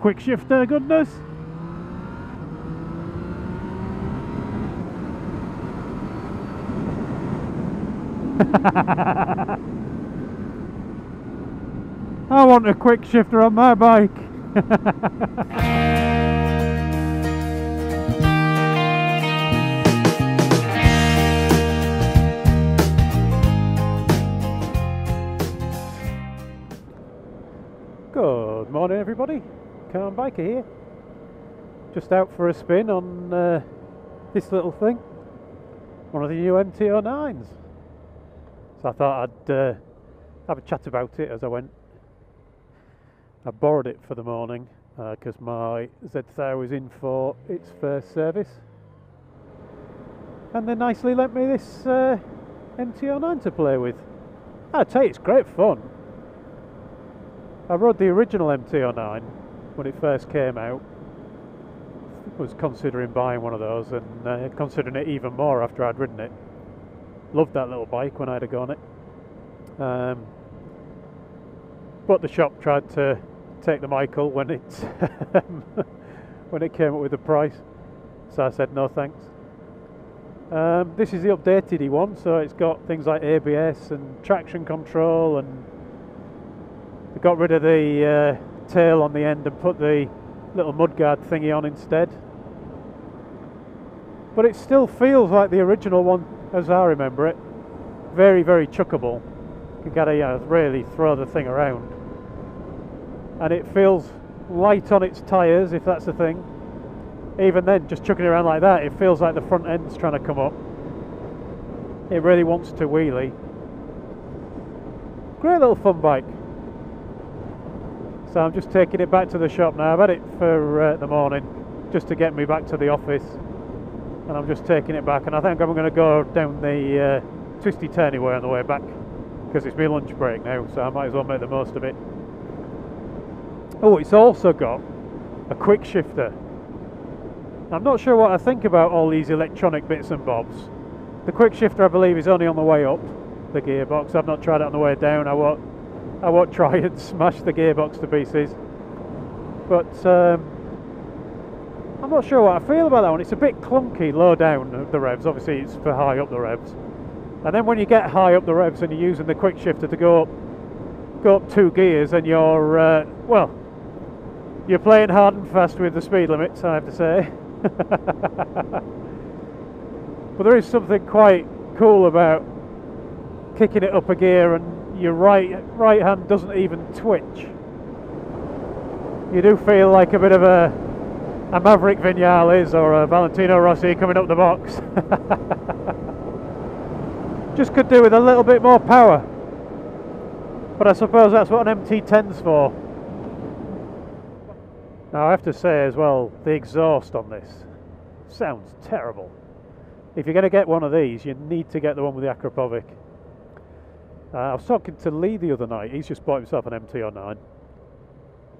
quick shifter goodness. I want a quick shifter on my bike. Good morning everybody, Car Biker here. Just out for a spin on this little thing, one of the new MT-09s. So I thought I'd have a chat about it as I went. I borrowed it for the morning because my Z1000 was in for its first service. And they nicely lent me this MT-09 to play with. I'd say it's great fun. I rode the original MT-09 when it first came out. Was considering buying one of those, and considering it even more after I'd ridden it. Loved that little bike when I'd have gone it. But the shop tried to take the Michael when it when it came up with the price, so I said no thanks. This is the updated one, so it's got things like ABS and traction control, and they got rid of the tail on the end and put the little mudguard thingy on instead. But it still feels like the original one as I remember it. Very, very chuckable. You gotta really throw the thing around. And it feels light on its tyres, if that's the thing. Even then, just chucking it around like that, it feels like the front end's trying to come up. It really wants to wheelie. Great little fun bike. So I'm just taking it back to the shop now. I've had it for the morning, just to get me back to the office. And I'm just taking it back, and I think I'm going to go down the twisty-turny way on the way back, because it's my lunch break now, so I might as well make the most of it. Oh, it's also got a quick shifter. I'm not sure what I think about all these electronic bits and bobs. The quick shifter, I believe, is only on the way up, the gearbox. I've not tried it on the way down. I won't try and smash the gearbox to pieces. But I'm not sure what I feel about that one. It's a bit clunky low down the revs. Obviously it's for high up the revs. And then when you get high up the revs and you're using the quick shifter to go up 2 gears, and you're, well, you're playing hard and fast with the speed limits, I have to say. But there is something quite cool about kicking it up a gear and your right hand doesn't even twitch. You do feel like a bit of a Maverick Viñales or a Valentino Rossi coming up the box. Just could do with a little bit more power, but I suppose that's what an MT-10's for. Now I have to say as well, the exhaust on this sounds terrible. If you're going to get one of these, you need to get the one with the Akrapovic. I was talking to Lee the other night. He's just bought himself an MT-09.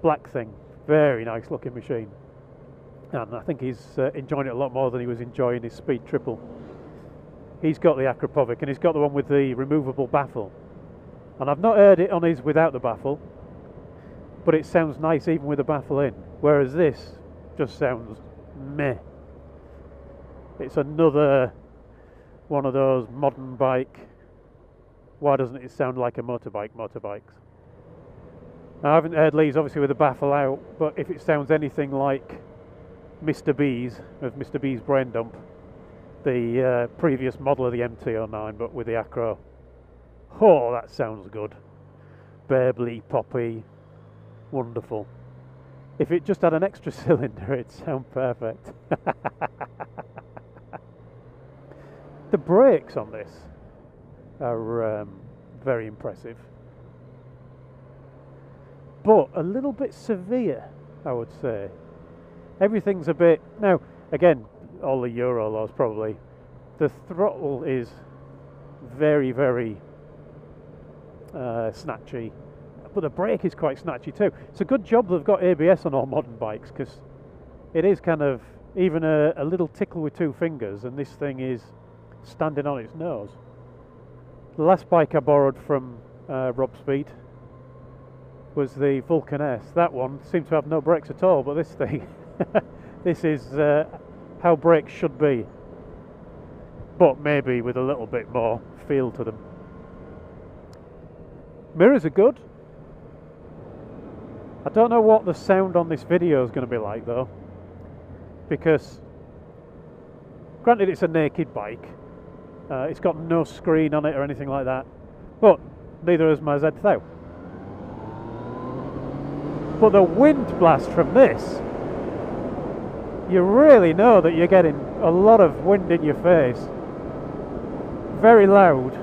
Black thing, very nice looking machine. And I think he's enjoying it a lot more than he was enjoying his Speed Triple. He's got the Akrapovic, and he's got the one with the removable baffle. And I've not heard it on his without the baffle, but it sounds nice even with the baffle in. Whereas this just sounds meh. It's another one of those modern bike, why doesn't it sound like a motorbikes. Now I haven't heard Lee's obviously with the baffle out, but if it sounds anything like Mr. B's, of Mr. B's Brain Dump, the previous model of the MT-09 but with the Acro, oh, that sounds good. Burbly, poppy, wonderful. If it just had an extra cylinder, it'd sound perfect. The brakes on this are very impressive, but a little bit severe, I would say. Everything's a bit, now again, all the Euro laws probably, the throttle is very, very snatchy, but the brake is quite snatchy too. It's a good job they've got ABS on all modern bikes, because it is kind of even a little tickle with 2 fingers and this thing is standing on its nose. The last bike I borrowed from Rob Speed, was the Vulcan S. That one seemed to have no brakes at all, but this thing, this is how brakes should be, but maybe with a little bit more feel to them. Mirrors are good. I don't know what the sound on this video is going to be like though, because granted it's a naked bike, it's got no screen on it or anything like that, but neither has my Z1000. But the wind blast from this, you really know that you're getting a lot of wind in your face, very loud,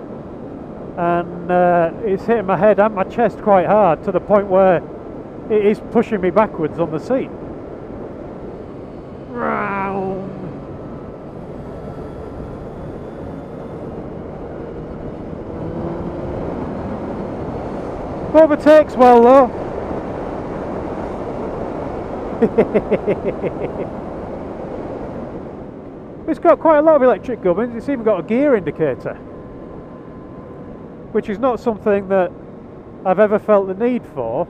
and it's hitting my head and my chest quite hard to the point where it is pushing me backwards on the seat. Overtakes well though. It's got quite a lot of electric gubbins. It's even got a gear indicator, which is not something that I've ever felt the need for,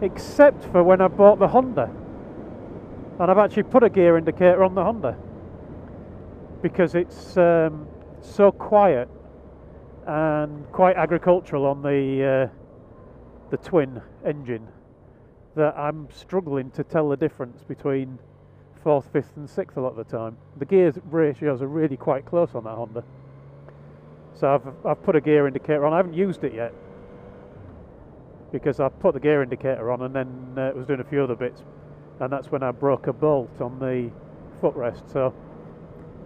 except for when I bought the Honda, and I've actually put a gear indicator on the Honda because it's so quiet and quite agricultural on the twin engine that I'm struggling to tell the difference between 4th, 5th and 6th a lot of the time. The gear ratios are really quite close on that Honda. So I've put a gear indicator on. I haven't used it yet because I put the gear indicator on and then was doing a few other bits, and that's when I broke a bolt on the footrest. So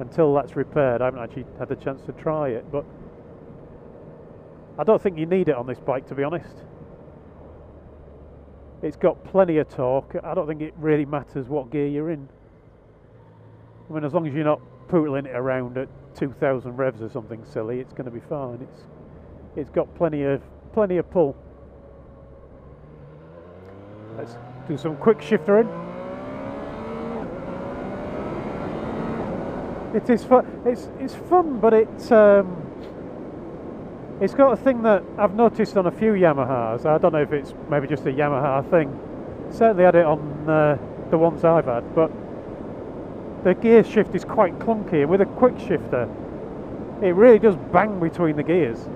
until that's repaired I haven't actually had the chance to try it, but I don't think you need it on this bike, to be honest. It's got plenty of torque. I don't think it really matters what gear you're in. I mean, as long as you're not pootling it around at 2,000 revs or something silly, it's going to be fine. It's got plenty of pull. Let's do some quick shifter in. It is fun. It's fun, but it's got a thing that I've noticed on a few Yamahas. I don't know if it's maybe just a Yamaha thing. Certainly had it on the ones I've had, but the gear shift is quite clunky, and with a quick shifter it really does bang between the gears.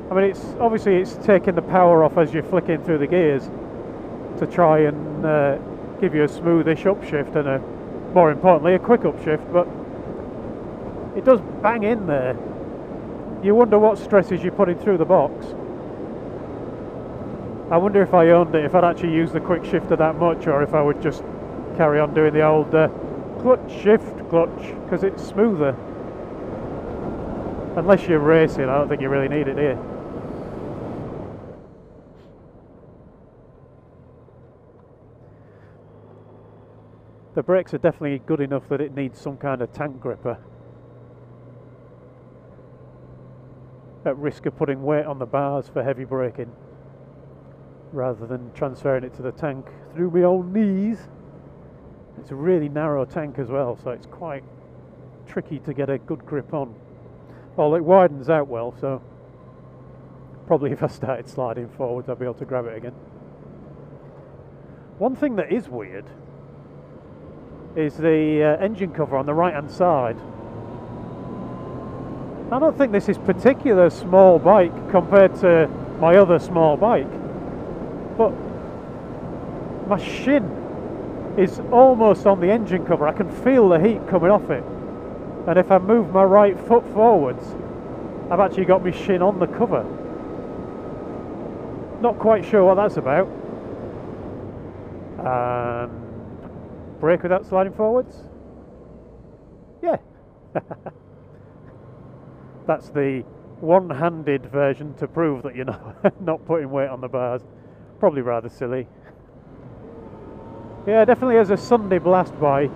I mean, it's taking the power off as you're flicking through the gears to try and give you a smoothish upshift and more importantly a quick upshift, but it does bang in there. You wonder what stresses you're putting through the box. I wonder if I owned it, if I'd actually use the quick shifter that much, or if I would just carry on doing the old clutch shift clutch, because it's smoother. Unless you're racing, I don't think you really need it here. The brakes are definitely good enough that it needs some kind of tank gripper, at risk of putting weight on the bars for heavy braking rather than transferring it to the tank through my own knees. It's a really narrow tank as well, so it's quite tricky to get a good grip on. Well, it widens out well, so probably if I started sliding forwards I'd be able to grab it again. One thing that is weird is the engine cover on the right hand side. I don't think this is particular small bike compared to my other small bike, but my shin is almost on the engine cover. I can feel the heat coming off it, and if I move my right foot forwards I've actually got my shin on the cover. Not quite sure what that's about. Brake without sliding forwards? Yeah. That's the one-handed version to prove that you're not putting weight on the bars. Probably rather silly. Yeah, definitely as a Sunday blast bike,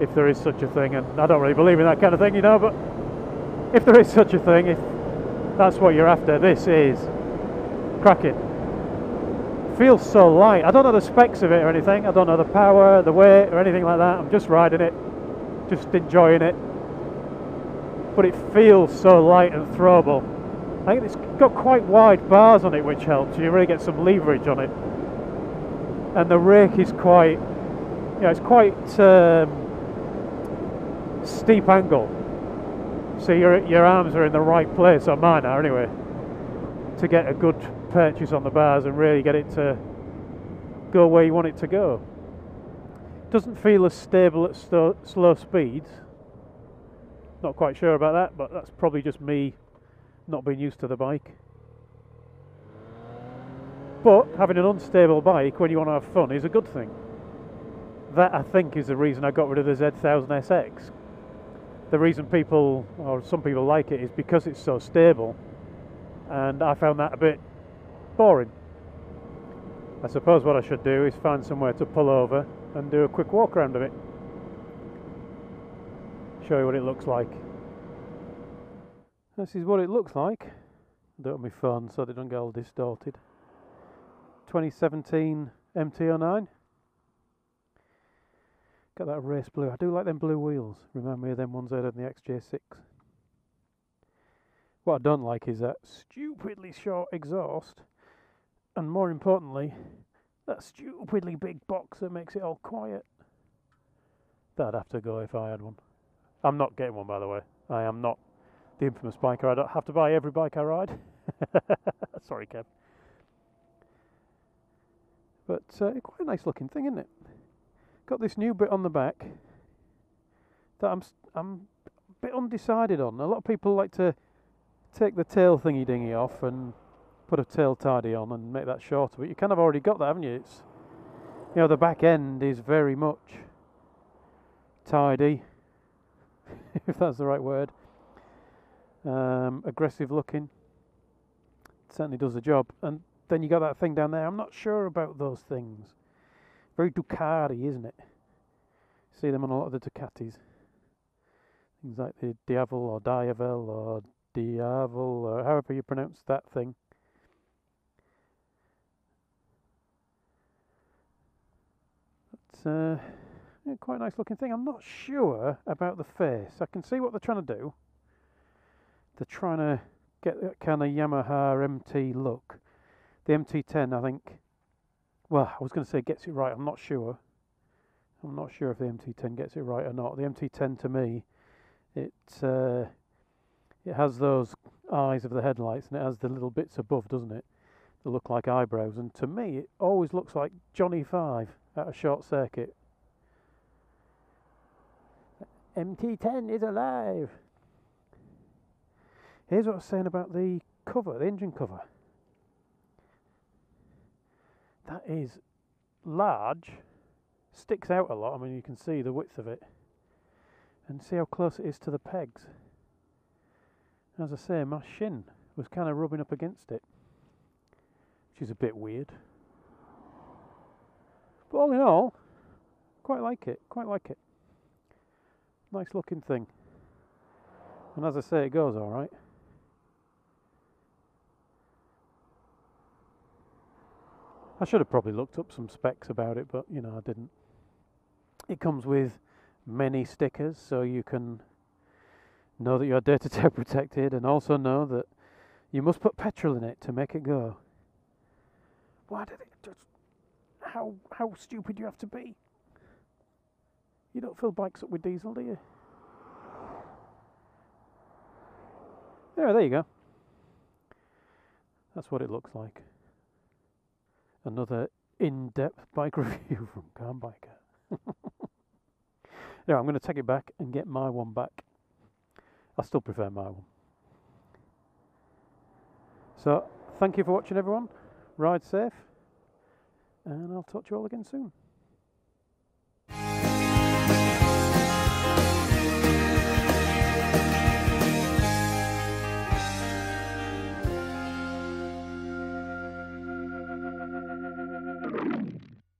if there is such a thing, and I don't really believe in that kind of thing, you know, but if there is such a thing, if that's what you're after, this is cracking. Feels so light. I don't know the specs of it or anything. I don't know the power, the weight or anything like that. I'm just riding it, just enjoying it. But it feels so light and throwable. I think it's got quite wide bars on it, which helps. You really get some leverage on it, and the rake is quite, it's quite steep angle. So your arms are in the right place, or mine are anyway, to get a good purchase on the bars and really get it to go where you want it to go. Doesn't feel as stable at slow speeds. Not quite sure about that, but that's probably just me not being used to the bike. But having an unstable bike when you want to have fun is a good thing. That, I think, is the reason I got rid of the Z1000 SX. The reason people, or some people, like it is because it's so stable, and I found that a bit boring. I suppose what I should do is find somewhere to pull over and do a quick walk around of it. Show you what it looks like. This is what it looks like. Do it on my phone so they don't get all distorted. 2017 MT-09. Got that race blue. I do like them blue wheels. Remind me of them ones I had in the XJ6. What I don't like is that stupidly short exhaust, and more importantly, that stupidly big box that makes it all quiet. That'd have to go if I had one. I'm not getting one, by the way. I am not the infamous biker. I don't have to buy every bike I ride. Sorry, Kev. But quite a nice looking thing, isn't it? Got this new bit on the back that I'm a bit undecided on. A lot of people like to take the tail thingy dingy off and put a tail tidy on and make that shorter, but you kind of already got that, haven't you? It's, the back end is very much tidy, if that's the right word. Aggressive looking. Certainly does the job. And then you got that thing down there. I'm not sure about those things. Very Ducati, isn't it? See them on a lot of the Ducatis. Things like the Diavel or Diavel or Diavel or however you pronounce that thing. It's quite a nice looking thing. I'm not sure about the face. I can see what they're trying to do. They're trying to get that kind of Yamaha MT look. The MT-10, I think, well, I was going to say gets it right. I'm not sure. I'm not sure if the MT-10 gets it right or not. The MT-10 to me, it has those eyes of the headlights, and it has the little bits above, doesn't it? That look like eyebrows. And to me, it always looks like Johnny 5 at a short circuit. MT-10 is alive. Here's what I was saying about the cover, the engine cover. That is large, sticks out a lot. I mean, you can see the width of it, and see how close it is to the pegs. As I say, my shin was kind of rubbing up against it, which is a bit weird. But all in all, quite like it, quite like it. Nice looking thing. And as I say, it goes all right. I should have probably looked up some specs about it, but I didn't. It comes with many stickers, so you can know that you're data protected, and also know that you must put petrol in it to make it go. Why did it just... How stupid do you have to be? You don't fill bikes up with diesel, do you? Yeah, there you go. That's what it looks like. Another in-depth bike review from Car Biker. Yeah, I'm going to take it back and get my one back. I still prefer my one. So, thank you for watching, everyone. Ride safe, and I'll talk to you all again soon.